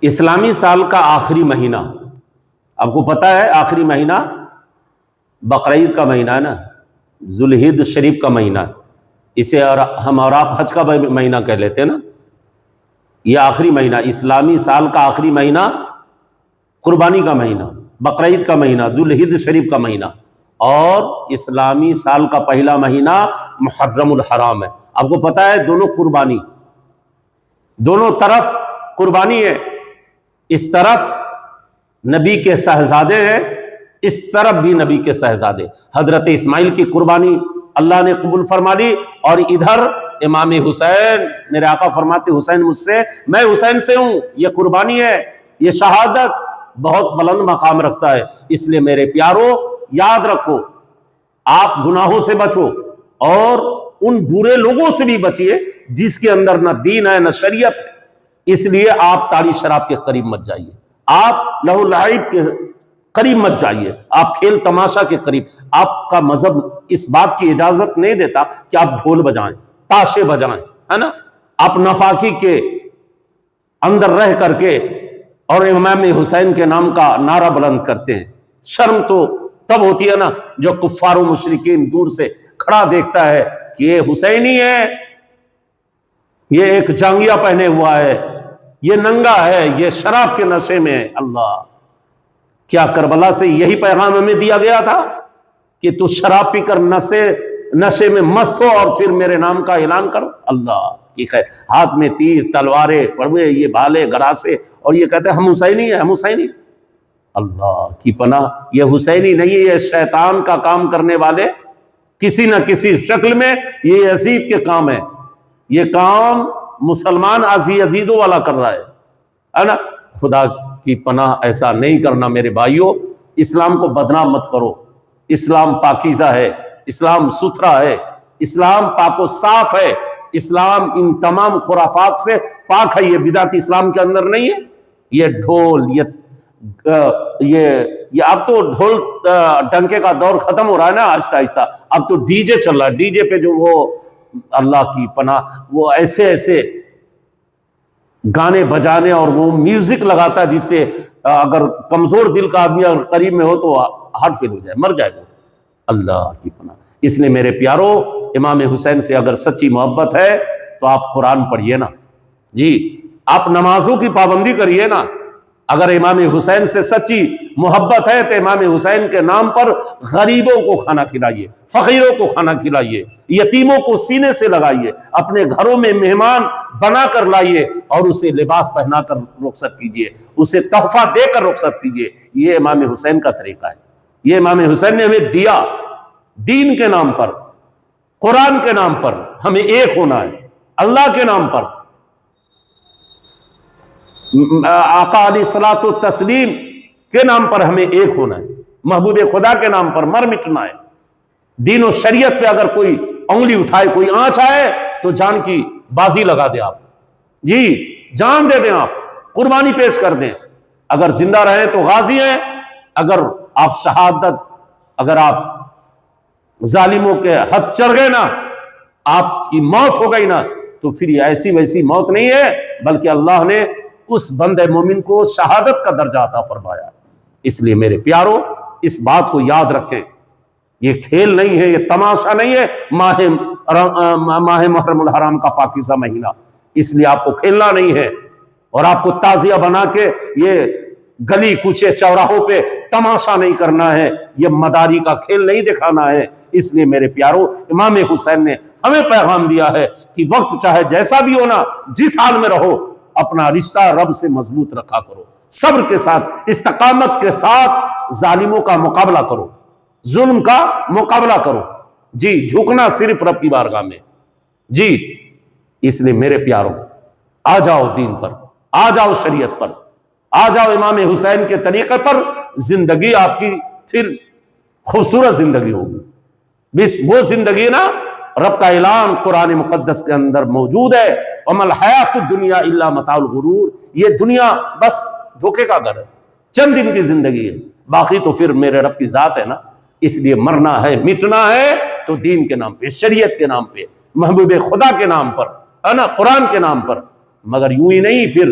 اسلامی سال کا آخری مہینہ، آپ کو پتہ ہے آخری مہینہ بقرعید کا مہینہ ہے نا، ذوالحجہ شریف کا مہینہ، اسے اور ہم اور آپ حج کا مہینہ کہہ لیتے ہیں نا۔ یہ آخری مہینہ، اسلامی سال کا آخری مہینہ قربانی کا مہینہ، بقرعید کا مہینہ، ذوالحجہ شریف کا مہینہ، اور اسلامی سال کا پہلا مہینہ محرم الحرام ہے۔ آپ کو پتہ ہے دونوں قربانی، دونوں طرف قربانی ہے، اس طرف نبی کے صاحبزادے ہیں، اس طرف بھی نبی کے صاحبزادے، حضرت اسماعیل کی قربانی اللہ نے قبول فرما لی، اور ادھر امام حسین، میرے آقا فرماتے حسین مجھ سے، میں حسین سے ہوں، یہ قربانی ہے، یہ شہادت بہت بلند مقام رکھتا ہے۔ اس لیے میرے پیارو یاد رکھو، آپ گناہوں سے بچو اور ان برے لوگوں سے بھی بچیے جس کے اندر نہ دین ہے نہ شریعت ہے۔ اس لیے آپ تاڑی شراب کے قریب مت جائیے، آپ لہو لعب کے قریب مت جائیے، آپ کھیل تماشا کے قریب، آپ کا مذہب اس بات کی اجازت نہیں دیتا کہ آپ ڈھول بجائیں، تاشے بجائیں، ہے نا۔ آپ ناپاکی کے اندر رہ کر کے اور امام حسین کے نام کا نعرہ بلند کرتے ہیں۔ شرم تو تب ہوتی ہے نا جو کفار و مشرکین دور سے کھڑا دیکھتا ہے کہ یہ حسینی ہے، یہ ایک جانگیا پہنے ہوا ہے، یہ ننگا ہے، یہ شراب کے نشے میں ہے۔ اللہ، کیا کربلا سے یہی پیغام ہمیں دیا گیا تھا کہ تو شراب پی کر نشے میں مست ہو اور پھر میرے نام کا اعلان کرو؟ اللہ کی خیر، ہاتھ میں تیر تلواریں پڑوے، یہ بھالے گراسے، اور یہ کہتے ہیں ہم حسینی ہیں، ہم حسینی۔ اللہ کی پناہ، یہ حسینی نہیں ہے، یہ شیطان کا کام کرنے والے کسی نہ کسی شکل میں یہ یزید کے کام ہے، یہ کام مسلمان یزیدوں والا کر رہا ہے نا۔ خدا کی پناہ ایسا نہیں کرنا میرے بھائیوں۔ اسلام کو بدنام مت کرو، اسلام پاکیزہ ہے، اسلام ستھرا ہے، اسلام پاک و صاف ہے، اسلام ان تمام خرافات سے پاک ہے۔ یہ بدعت اسلام کے اندر نہیں ہے۔ یہ ڈھول، یہ اب تو ڈھول ڈنکے کا دور ختم ہو رہا ہے نا آہستہ آہستہ، اب تو ڈی جے چل رہا ہے۔ ڈی جے پہ جو وہ اللہ کی پناہ وہ ایسے ایسے گانے بجانے اور وہ میوزک لگاتا ہے جس سے اگر کمزور دل کا آدمی اگر قریب میں ہو تو ہارٹ فیل ہو جائے، مر جائے وہ۔ اللہ کی پناہ۔ اس لیے میرے پیارو، امام حسین سے اگر سچی محبت ہے تو آپ قرآن پڑھیے نا، جی آپ نمازوں کی پابندی کریے نا۔ اگر امام حسین سے سچی محبت ہے تو امام حسین کے نام پر غریبوں کو کھانا کھلائیے، فقیروں کو کھانا کھلائیے، یتیموں کو سینے سے لگائیے، اپنے گھروں میں مہمان بنا کر لائیے اور اسے لباس پہنا کر رخصت کیجیے، اسے تحفہ دے کر رخصت کیجیے۔ یہ امام حسین کا طریقہ ہے، یہ امام حسین نے ہمیں دیا۔ دین کے نام پر، قرآن کے نام پر ہمیں ایک ہونا ہے، اللہ کے نام پر، آقا علیہ الصلوۃ والتسلیم کے نام پر ہمیں ایک ہونا ہے، محبوب خدا کے نام پر مر مٹنا ہے۔ دین و شریعت پہ اگر کوئی انگلی اٹھائے، کوئی آنچ آئے تو جان کی بازی لگا دیں آپ، جی جان دے دیں، آپ قربانی پیش کر دیں۔ اگر زندہ رہیں تو غازی ہیں، اگر آپ شہادت، اگر آپ ظالموں کے حد چڑھ گئے نا، آپ کی موت ہو گئی نا، تو پھر یہ ایسی ویسی موت نہیں ہے، بلکہ اللہ نے اس بندے مومن کو شہادت کا درجہ عطا فرمایا۔ اس لیے میرے پیارو اس بات کو یاد رکھیں، یہ کھیل نہیں ہے، یہ تماشا نہیں ہے ماہ محرم الحرام کا پاکیزہ مہینہ۔ اس لیے آپ کو کھیلنا نہیں ہے اور آپ کو تعزیہ بنا کے یہ گلی کوچے چوراہوں پہ تماشا نہیں کرنا ہے، یہ مداری کا کھیل نہیں دکھانا ہے۔ اس لیے میرے پیارو، امام حسین نے ہمیں پیغام دیا ہے کہ وقت چاہے جیسا بھی ہونا، جس حال میں رہو، اپنا رشتہ رب سے مضبوط رکھا کرو، صبر کے ساتھ، استقامت کے ساتھ ظالموں کا مقابلہ کرو، ظلم کا مقابلہ کرو، جی جھکنا صرف رب کی بارگاہ میں، جی۔ اس لیے میرے پیارو، آ جاؤ دین پر، آ جاؤ شریعت پر، آ جاؤ امام حسین کے طریقے پر، زندگی آپ کی پھر خوبصورت زندگی ہوگی۔ بس وہ زندگی نا، رب کا اعلان قرآن مقدس کے اندر موجود ہے، وَمَا الْحَيَاةُ الدُّنْيَا إِلَّا مَتَاعُ الْغُرُورِ، یہ دنیا بس دھوکے کا گھر ہے، چند دن کی زندگی ہے، باقی تو پھر میرے رب کی ذات ہے نا۔ اس لیے مرنا ہے، مٹنا ہے تو دین کے نام پہ، شریعت کے نام پہ، محبوب خدا کے نام پر، ہے نا، قرآن کے نام پر، مگر یوں ہی نہیں پھر